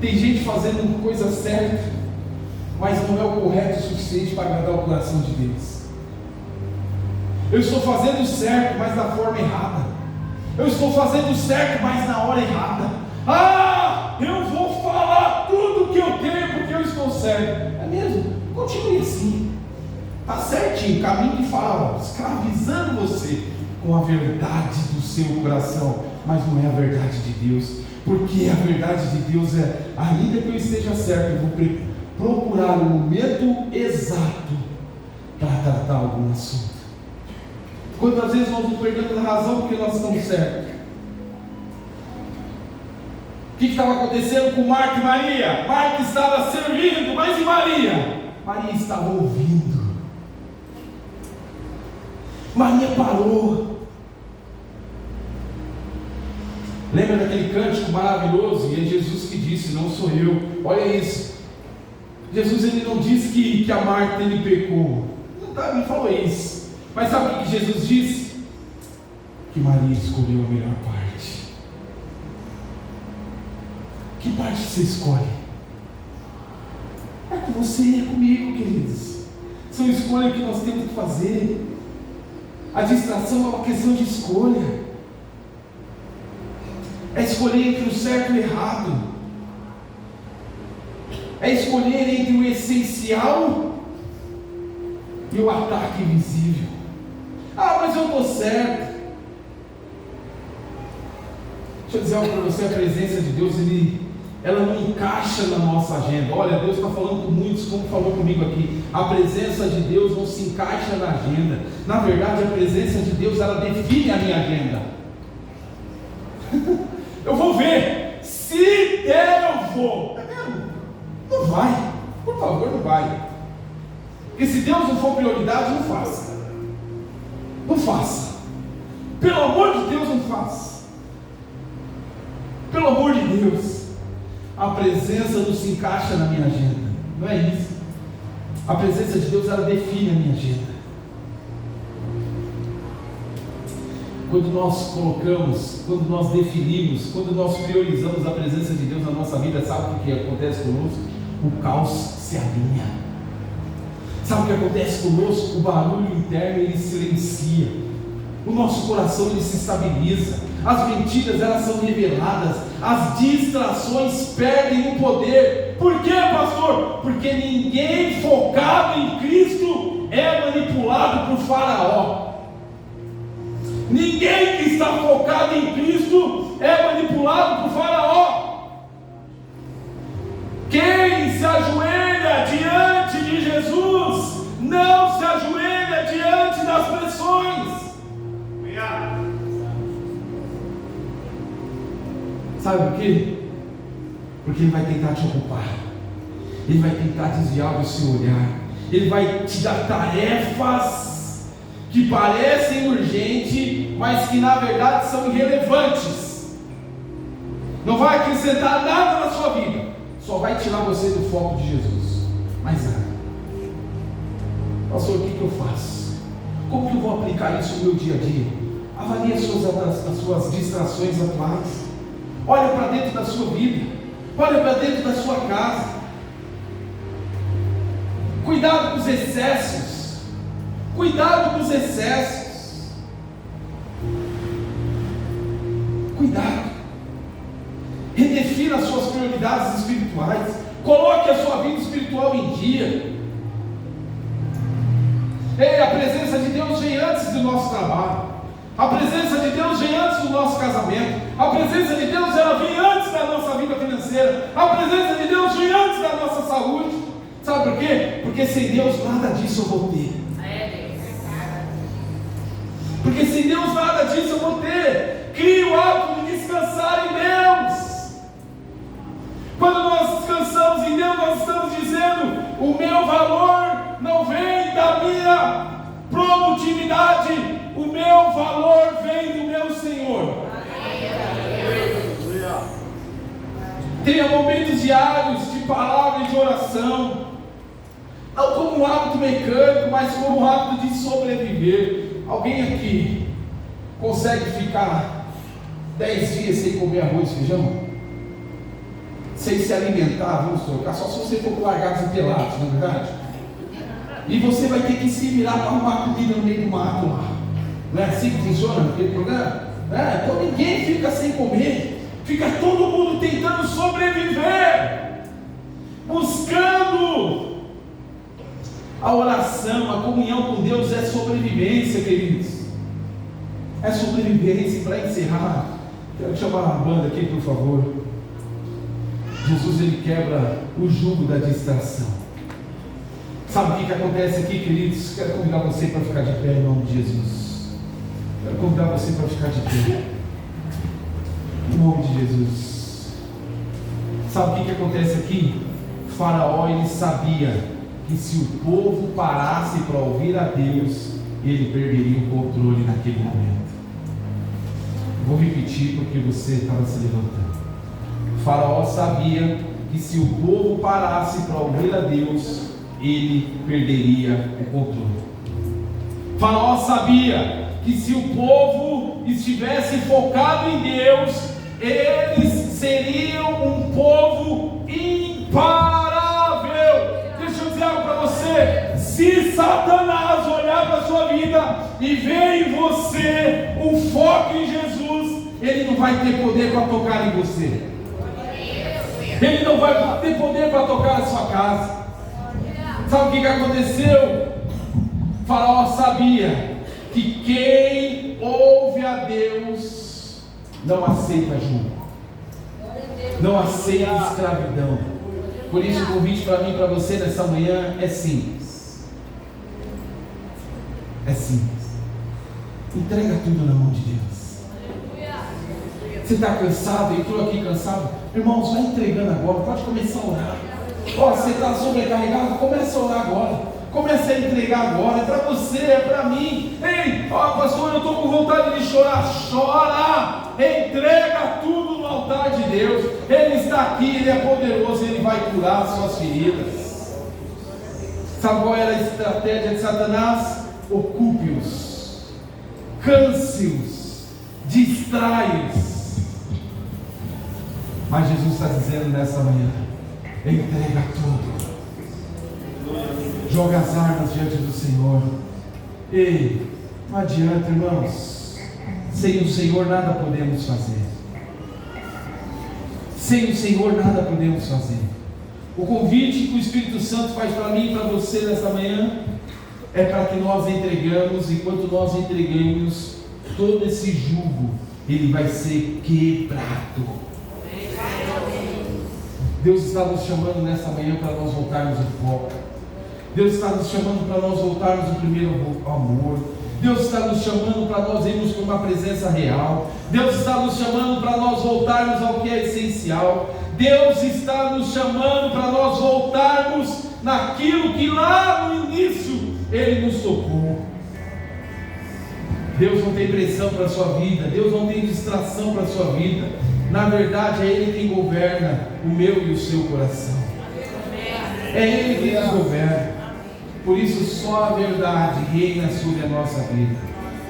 Tem gente fazendo coisa certa, mas não é o correto o suficiente para agradar o coração de Deus. Eu estou fazendo certo, mas da forma errada. Eu estou fazendo certo, mas na hora errada. Eu vou falar tudo que eu tenho porque eu estou certo. É mesmo? Continue assim. Está certinho, caminho de Faraó, escravizando você com a verdade do seu coração, mas não é a verdade de Deus. Porque a verdade de Deus é, ainda que eu esteja certo, eu vou procurar o momento exato para tratar algum assunto. Quantas vezes nós não perdemos a razão porque nós estamos certos? O que estava acontecendo com Marta e Maria? Marta estava servindo, mas e Maria? Maria estava ouvindo. Maria parou. Lembra daquele cântico maravilhoso? E é Jesus que disse, não sou eu. Olha isso. Jesus, ele não disse que a Marta ele pecou. Não falou isso. Mas sabe o que Jesus disse? Que Maria escolheu a melhor parte. Que parte você escolhe? É com você e é comigo, queridos. São escolhas que nós temos que fazer. A distração é uma questão de escolha. É escolher entre o certo e o errado. É escolher entre o essencial e o ataque invisível. Ah, mas eu estou certo. Deixa eu dizer algo para você, a presença de Deus, ela não encaixa na nossa agenda. Olha, Deus está falando com muitos, como falou comigo aqui. A presença de Deus não se encaixa na agenda. Na verdade, a presença de Deus, ela define a minha agenda. Eu vou ver. Se der, eu vou. É mesmo? Não vai. Por favor, não vai. Porque se Deus não for prioridade, não faça. Não faça. Pelo amor de Deus, não faça. Pelo amor de Deus. A presença não se encaixa na minha agenda. Não é isso. A presença de Deus, ela define a minha agenda. Quando nós colocamos, quando nós definimos, quando nós priorizamos a presença de Deus na nossa vida, sabe o que acontece conosco? O caos se alinha. Sabe o que acontece conosco? O barulho interno, ele silencia. O nosso coração, ele se estabiliza. As mentiras, elas são reveladas. As distrações perdem o poder. Por quê, pastor? Porque ninguém focado em Cristo é manipulado por Faraó. Ninguém que está focado em Cristo é manipulado por Faraó. Quem se ajoelha diante de Jesus não se ajoelha diante das pressões. Sabe por quê? Porque ele vai tentar te ocupar. Ele vai tentar desviar do seu olhar. Ele vai te dar tarefas que parecem urgentes, mas que na verdade são irrelevantes. Não vai acrescentar nada na sua vida. Só vai tirar você do foco de Jesus. Mais nada. Pastor, o que eu faço? Como que eu vou aplicar isso no meu dia a dia? Avalie as suas distrações atuais. Olha para dentro da sua vida. Olha para dentro da sua casa. Cuidado com os excessos. Cuidado com os excessos. Cuidado. Redefina as suas prioridades espirituais. Coloque a sua vida espiritual em dia. Ei, a presença de Deus vem antes do nosso trabalho. A presença de Deus vem antes do nosso casamento. A presença de Deus, ela vem antes da nossa vida financeira. A presença de Deus vem antes da nossa saúde. Sabe por quê? Porque sem Deus nada disso eu vou ter. Porque sem Deus nada disso eu vou ter. Crie o hábito de descansar em Deus. Quando nós descansamos em Deus, nós estamos dizendo: o meu valor não vem da minha produtividade, o meu valor vem do meu Senhor. Tenha momentos diários de palavra e de oração, não como um hábito mecânico, mas como um hábito de sobreviver. Alguém aqui consegue ficar 10 dias sem comer arroz e feijão? Sem se alimentar, vamos trocar, só se você for com largados e pelados, não é verdade? E você vai ter que se virar para arrumar comida no meio do mato lá. Não é assim que funciona naquele programa? Então ninguém fica sem comer. Fica todo mundo tentando sobreviver, buscando. A oração, a comunhão com Deus é sobrevivência, queridos. É sobrevivência. Para encerrar, Quero chamar a banda aqui, por favor. Jesus, ele quebra o jugo da distração. Sabe o que acontece aqui, queridos? Quero convidar você para ficar de pé em nome de Jesus. Quero convidar você para ficar de pé em nome de Jesus. Sabe o que acontece aqui? Faraó, ele sabia que se o povo parasse para ouvir a Deus, ele perderia o controle naquele momento. Vou repetir porque você estava se levantando. Faraó sabia que se o povo parasse para ouvir a Deus, ele perderia o controle. Faraó sabia que se o povo estivesse focado em Deus, eles seriam um povo imparável. Deixa eu dizer algo para você: se Satanás olhar para a sua vida e ver em você um foco em Jesus, ele não vai ter poder para tocar em você. Ele não vai ter poder para tocar na sua casa. Sabe o que aconteceu? Faraó sabia que quem ouve a Deus não aceita jugo, não aceita escravidão. Por isso o convite para mim e para você nessa manhã é simples. É simples. Entrega tudo na mão de Deus. Você está cansado, entrou aqui cansado? Irmãos, vai entregando agora, pode começar a orar. Você está sobrecarregado, começa a orar agora. Comece a entregar agora, é para você, é para mim. Ei, pastor, eu estou com vontade de chorar. Chora, entrega tudo no altar de Deus. Ele está aqui, Ele é poderoso, Ele vai curar as suas feridas. Sabe qual era a estratégia de Satanás? Ocupe-os, canse-os, distrai-os. Mas Jesus está dizendo nessa manhã: entrega tudo. Joga as armas diante do Senhor. Ei, não adianta, irmãos. Sem o Senhor nada podemos fazer. Sem o Senhor nada podemos fazer. O convite que o Espírito Santo faz para mim e para você nessa manhã é para que nós entregamos. Enquanto nós entregamos, todo esse jugo, ele vai ser quebrado. Deus está nos chamando nessa manhã para nós voltarmos o foco. Deus está nos chamando para nós voltarmos o primeiro amor. Deus está nos chamando para nós irmos com uma presença real. Deus está nos chamando para nós voltarmos ao que é essencial. Deus está nos chamando para nós voltarmos naquilo que lá no início Ele nos tocou. Deus não tem pressão para a sua vida. Deus não tem distração para a sua vida. Na verdade é Ele quem governa o meu e o seu coração. É Ele quem nos governa. Por isso só a verdade reina sobre a nossa vida.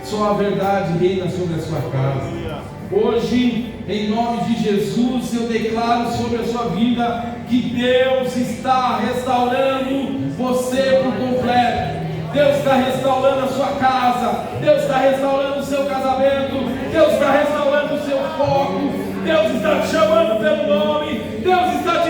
Só a verdade reina sobre a sua casa. Hoje, em nome de Jesus, eu declaro sobre a sua vida que Deus está restaurando você por completo. Deus está restaurando a sua casa. Deus está restaurando o seu casamento. Deus está restaurando o seu foco. Deus está te chamando pelo nome. Deus está